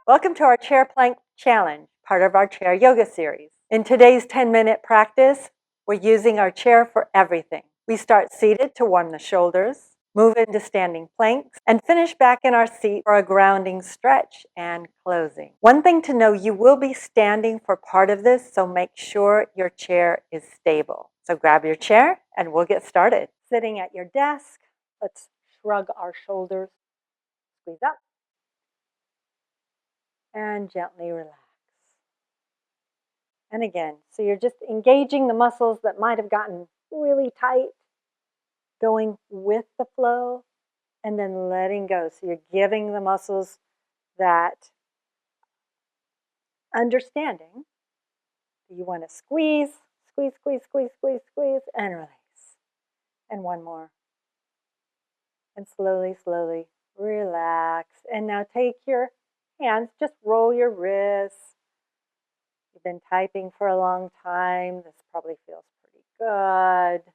Welcome to our chair plank challenge, part of our chair yoga series. In today's 10-minute practice, we're using our chair for everything. We start seated to warm the shoulders, move into standing planks, and finish back in our seat for a grounding stretch and closing. One thing to know, you will be standing for part of this, so make sure your chair is stable. So grab your chair and we'll get started. Sitting at your desk, let's shrug our shoulders, squeeze up, and gently relax. And again, so you're just engaging the muscles that might have gotten really tight, going with the flow, and then letting go. So you're giving the muscles that understanding. You want to squeeze, squeeze, squeeze, squeeze, squeeze, squeeze, and release. And one more. And slowly, slowly relax. And now take your hands, just roll your wrists. You've been typing for a long time. This probably feels pretty good.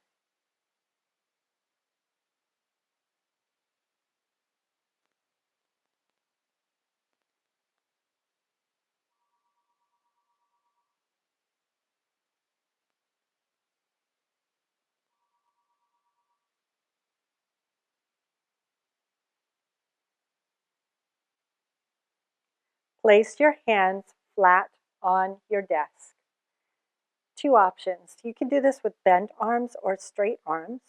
Place your hands flat on your desk. Two options. You can do this with bent arms or straight arms.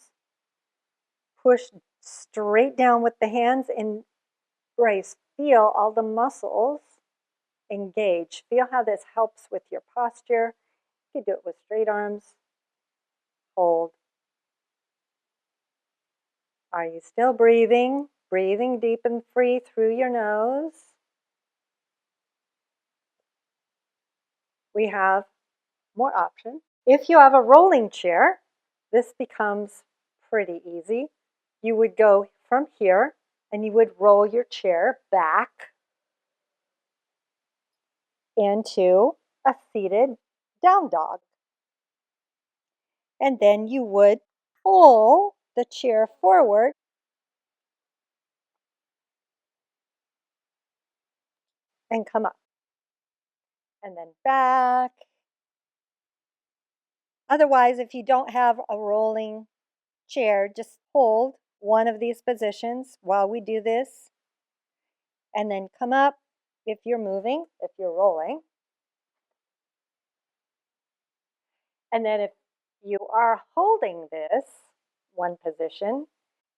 Push straight down with the hands and brace. Feel all the muscles engage. Feel how this helps with your posture. You can do it with straight arms. Hold. Are you still breathing? Breathing deep and free through your nose. We have more options. If you have a rolling chair, this becomes pretty easy. You would go from here and you would roll your chair back into a seated down dog. And then you would pull the chair forward and come up. And then back. Otherwise, if you don't have a rolling chair, just hold one of these positions while we do this. And then come up if you're moving, if you're rolling. And then if you are holding this one position,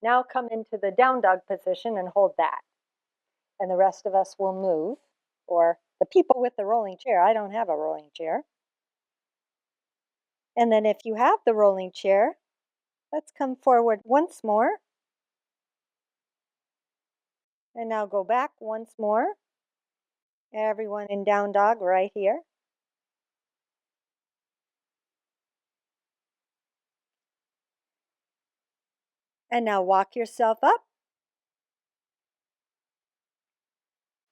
now come into the down dog position and hold that. And the rest of us will move, or the people with the rolling chair. I don't have a rolling chair. And then if you have the rolling chair, let's come forward once more. And now go back once more. Everyone in down dog right here. And now walk yourself up.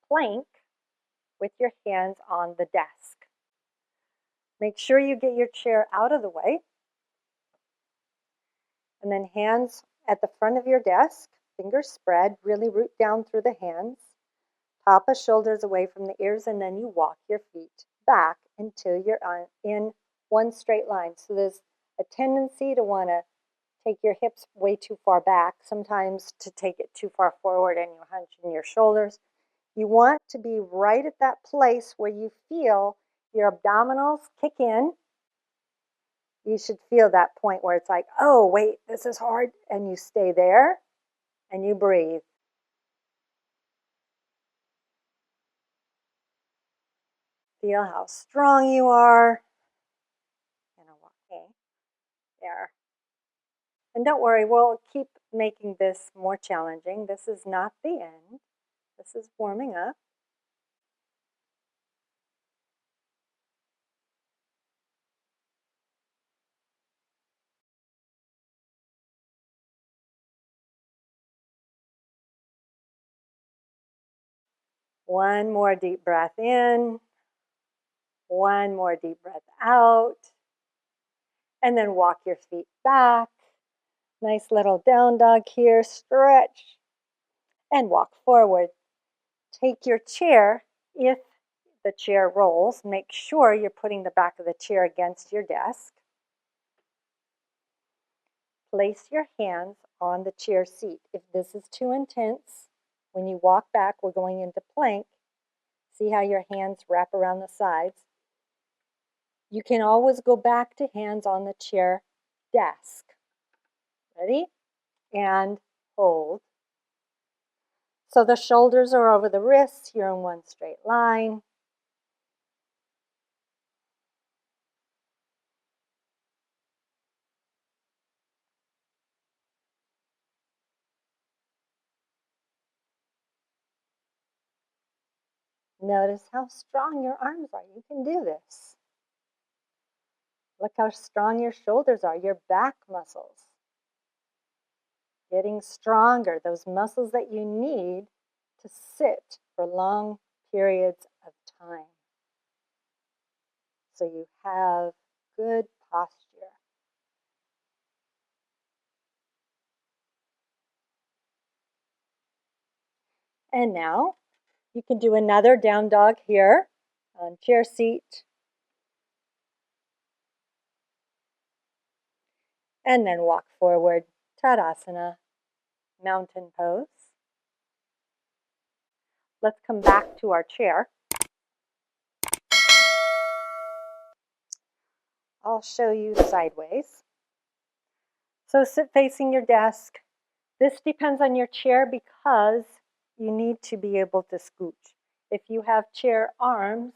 Plank with your hands on the desk. Make sure you get your chair out of the way. And then hands at the front of your desk, fingers spread, really root down through the hands. Top of shoulders away from the ears, and then you walk your feet back until you're in one straight line. So there's a tendency to want to take your hips way too far back, sometimes to take it too far forward and you hunch in your shoulders. You want to be right at that place where you feel your abdominals kick in. You should feel that point where it's like, oh, wait, this is hard. And you stay there and you breathe. Feel how strong you are. And okay, there. And don't worry, we'll keep making this more challenging. This is not the end. This is warming up. One more deep breath in. One more deep breath out. And then walk your feet back. Nice little down dog here. Stretch and walk forward. Take your chair If the chair rolls, make sure you're putting the back of the chair against your desk. Place your hands on the chair seat. If this is too intense, when you walk back, we're going into plank. See how your hands wrap around the sides? You can always go back to hands on the chair desk. Ready? And hold. So the shoulders are over the wrists. You're in one straight line. Notice how strong your arms are. You can do this. Look how strong your shoulders are, your back muscles. Getting stronger, those muscles that you need to sit for long periods of time. So you have good posture. And now you can do another down dog here on chair seat. And then walk forward, Tadasana, mountain pose. Let's come back to our chair. I'll show you sideways. So sit facing your desk. This depends on your chair because you need to be able to scooch. If you have chair arms,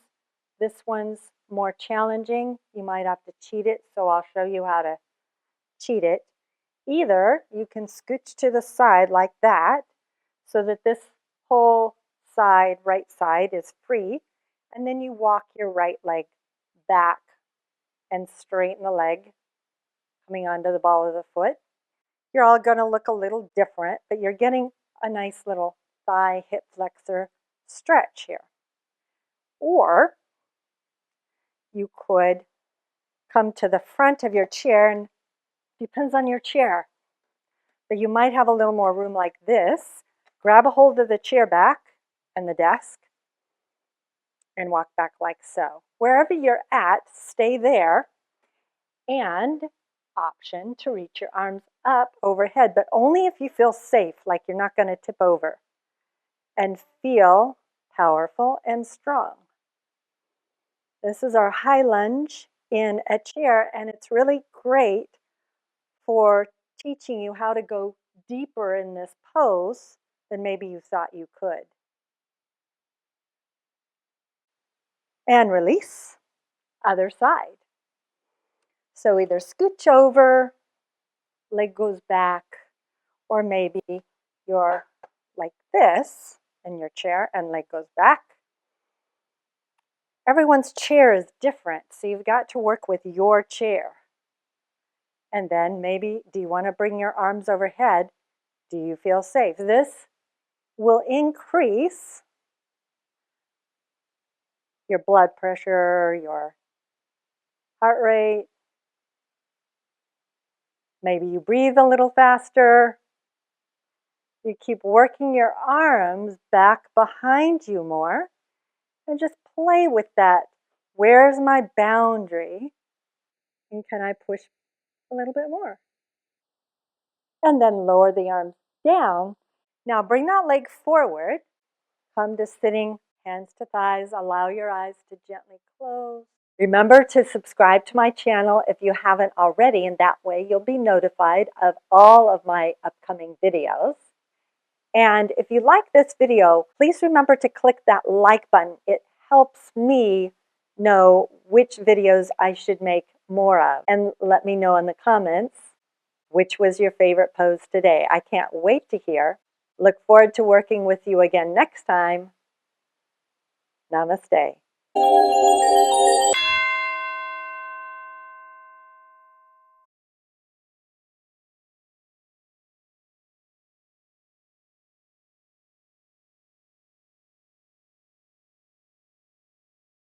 this one's more challenging. You might have to cheat it, so I'll show you how to cheat it. Either you can scooch to the side like that so that this whole side, right side, is free, and then you walk your right leg back and straighten the leg coming onto the ball of the foot. You're all going to look a little different, but you're getting a nice little thigh hip flexor stretch here. Or you could come to the front of your chair, and depends on your chair. But you might have a little more room like this. Grab a hold of the chair back and the desk and walk back like so. Wherever you're at, stay there, and option to reach your arms up overhead, but only if you feel safe, like you're not going to tip over, and feel powerful and strong. This is our high lunge in a chair, and it's really great for teaching you how to go deeper in this pose than maybe you thought you could. And release, other side. So either scooch over, leg goes back, or maybe you're like this in your chair and leg goes back. Everyone's chair is different, so you've got to work with your chair. And then maybe, do you want to bring your arms overhead? Do you feel safe? This will increase your blood pressure, your heart rate. Maybe you breathe a little faster. You keep working your arms back behind you more and just play with that. Where's my boundary? And can I push a little bit more? And then lower the arms down. Now bring that leg forward. Come to sitting, hands to thighs. Allow your eyes to gently close. Remember to subscribe to my channel if you haven't already, and that way you'll be notified of all of my upcoming videos. And if you like this video, please remember to click that like button. It helps me know which videos I should make more of. And let me know in the comments which was your favorite pose today. I can't wait to hear. Look forward to working with you again next time. Namaste.